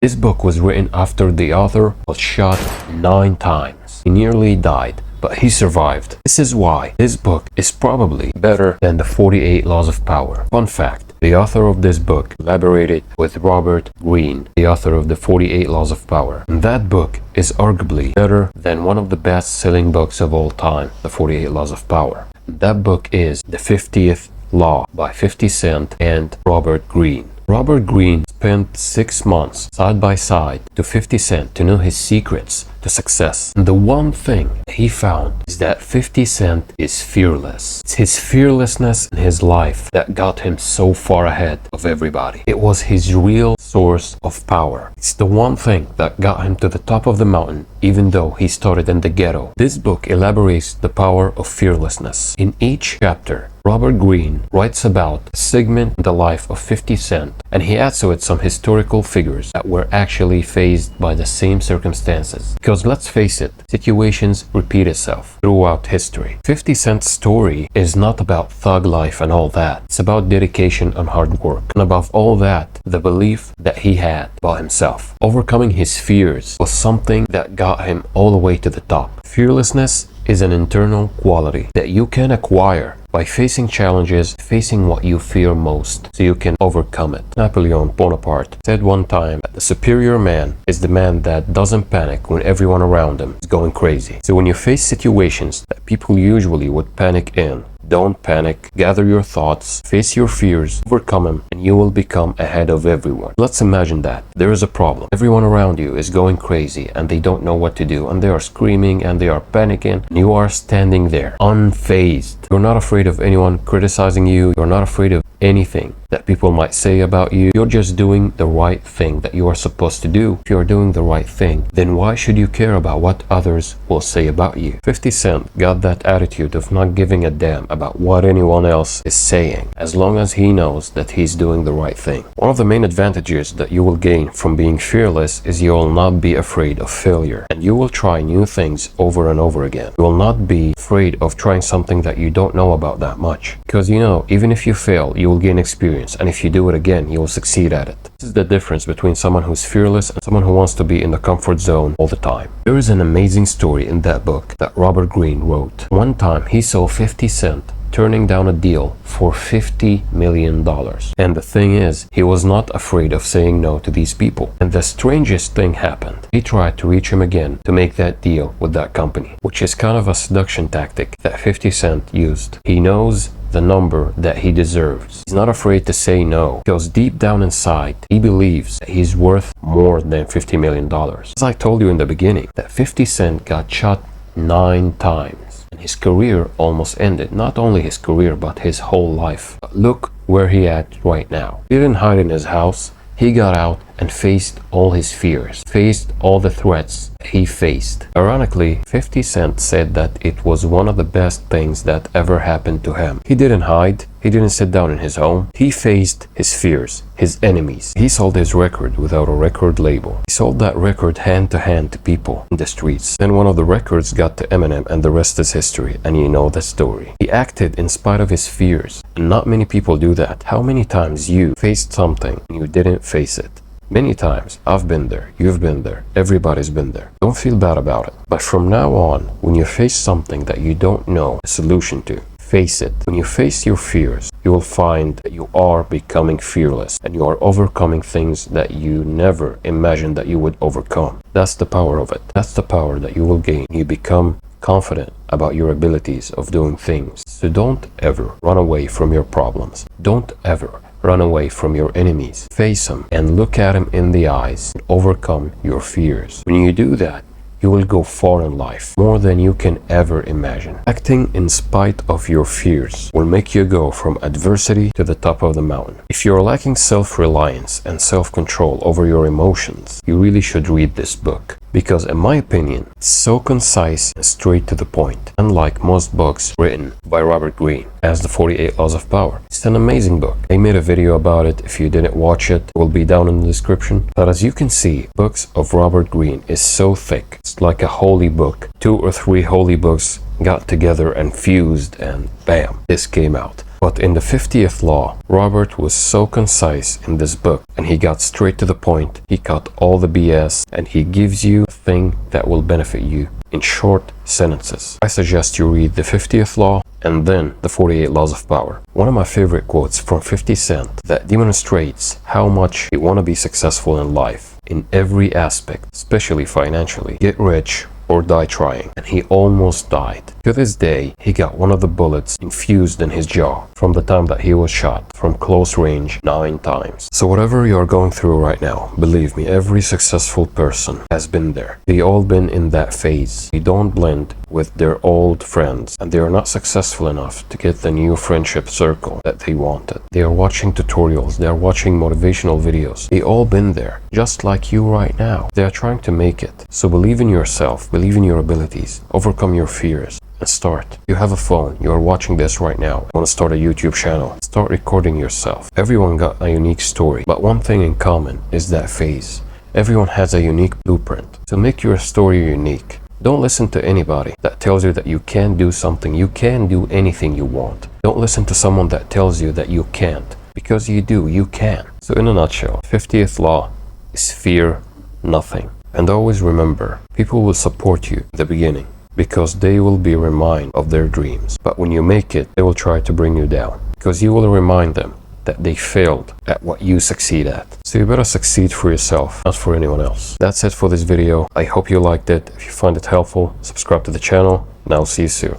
This book was written after the author was shot 9 times. He nearly died, but he survived. This is why this book is probably better than the 48 Laws of Power. Fun fact, the author of this book collaborated with Robert Greene, the author of the 48 Laws of Power. And that book is arguably better than one of the best-selling books of all time, the 48 Laws of Power. And that book is The 50th Law by 50 Cent and Robert Greene. Robert Greene spent 6 months side by side to 50 Cent to know his secrets to success. And the one thing he found is that 50 Cent is fearless. It's his fearlessness in his life that got him so far ahead of everybody. It was his real source of power. It's the one thing that got him to the top of the mountain, even though he started in the ghetto. This book elaborates the power of fearlessness. In each chapter, Robert Greene writes about a segment in the life of 50 Cent, and he adds to it some historical figures that were actually faced by the same circumstances. Because let's face it, situations repeat itself throughout history. 50 Cent's story is not about thug life and all that. It's about dedication and hard work. And above all that, the belief that he had about himself. Overcoming his fears was something that got him all the way to the top. Fearlessness is an internal quality that you can acquire by facing challenges, facing what you fear most, so you can overcome it. Napoleon Bonaparte said one time that the superior man is the man that doesn't panic when everyone around him is going crazy. So when you face situations that people usually would panic in, don't panic, gather your thoughts, face your fears, overcome them, and you will become ahead of everyone. Let's imagine that there is a problem. Everyone around you is going crazy and they don't know what to do, and they are screaming and they are panicking, and you are standing there unfazed. You're not afraid of anyone criticizing you. You're not afraid of anything that people might say about you. You're just doing the right thing that you are supposed to do. If you're doing the right thing, then why should you care about what others will say about you? 50 Cent got that attitude of not giving a damn about what anyone else is saying, as long as he knows that he's doing the right thing. One of the main advantages that you will gain from being fearless is you will not be afraid of failure, and you will try new things over and over again. You will not be afraid of trying something that you don't know about that much, because you know, even if you fail, you will gain experience, and if you do it again, you will succeed at it. This is the difference between someone who's fearless and someone who wants to be in the comfort zone all the time. There is an amazing story in that book that Robert Greene wrote. One time he saw 50 Cent turning down a deal for $50 million. And the thing is, he was not afraid of saying no to these people. And the strangest thing happened. He tried to reach him again to make that deal with that company, which is kind of a seduction tactic that 50 Cent used. He knows the number that he deserves. He's not afraid to say no, because deep down inside, he believes that he's worth more than $50 million. As I told you in the beginning, that 50 Cent got shot 9 times. And his career almost ended. Not only his career, but his whole life. But look where he at right now. He didn't hide in his house. He got out and faced all his fears, faced all the threats he faced. Ironically, 50 Cent said that it was one of the best things that ever happened to him. He didn't hide. He didn't sit down in his home. He faced his fears, his enemies. He sold his record without a record label. He sold that record hand to hand to people in the streets. Then one of the records got to Eminem, and the rest is history, and you know the story. He acted in spite of his fears, and not many people do that. How many times you faced something and you didn't face it? Many times. I've been there. You've been there. Everybody's been there. Don't feel bad about it. But from now on, when you face something that you don't know a solution to, face it. When you face your fears, you will find that you are becoming fearless, and you are overcoming things that you never imagined that you would overcome. That's the power of it. That's the power that you will gain. You become confident about your abilities of doing things. So don't ever run away from your problems. Don't ever run away from your enemies. Face them and look at them in the eyes and overcome your fears. When you do that, you will go far in life, more than you can ever imagine. Acting in spite of your fears will make you go from adversity to the top of the mountain. If you're lacking self-reliance and self-control over your emotions, you really should read this book. Because in my opinion, it's so concise and straight to the point, unlike most books written by Robert Greene, as the 48 Laws of Power. It's an amazing book. I made a video about it. If you didn't watch it, it will be down in the description. But as you can see, books of Robert Greene is so thick. It's like a holy book. 2 or 3 holy books got together and fused, and bam, this came out. But in the 50th law, Robert was so concise in this book, and he got straight to the point. He cut all the BS, and he gives you a thing that will benefit you in short sentences. I suggest you read the 50th law and then the 48 laws of power. One of my favorite quotes from 50 Cent that demonstrates how much you want to be successful in life in every aspect, especially financially. Get rich or die trying. And he almost died. To this day, he got one of the bullets infused in his jaw from the time that he was shot from close range 9 times. So whatever you're going through right now, believe me, every successful person has been there. They all been in that phase. They don't blend with their old friends, and they are not successful enough to get the new friendship circle that they wanted. They are watching tutorials, they are watching motivational videos. They all been there, just like you right now. They are trying to make it. So believe in yourself, believe in your abilities, overcome your fears, and start. You have a phone, you are watching this right now. You want to start a YouTube channel, start recording yourself. Everyone got a unique story, but one thing in common is that phase. Everyone has a unique blueprint. So make your story unique. Don't listen to anybody that tells you that you can't do something. You can do anything you want. Don't listen to someone that tells you that you can't, because you do, you can. So in a nutshell, 50th law is fear nothing. And always remember, people will support you in the beginning because they will be reminded of their dreams. But when you make it, they will try to bring you down because you will remind them that they failed at what you succeed at. So you better succeed for yourself, not for anyone else. That's it for this video. I hope you liked it. If you find it helpful, subscribe to the channel, and I'll see you soon.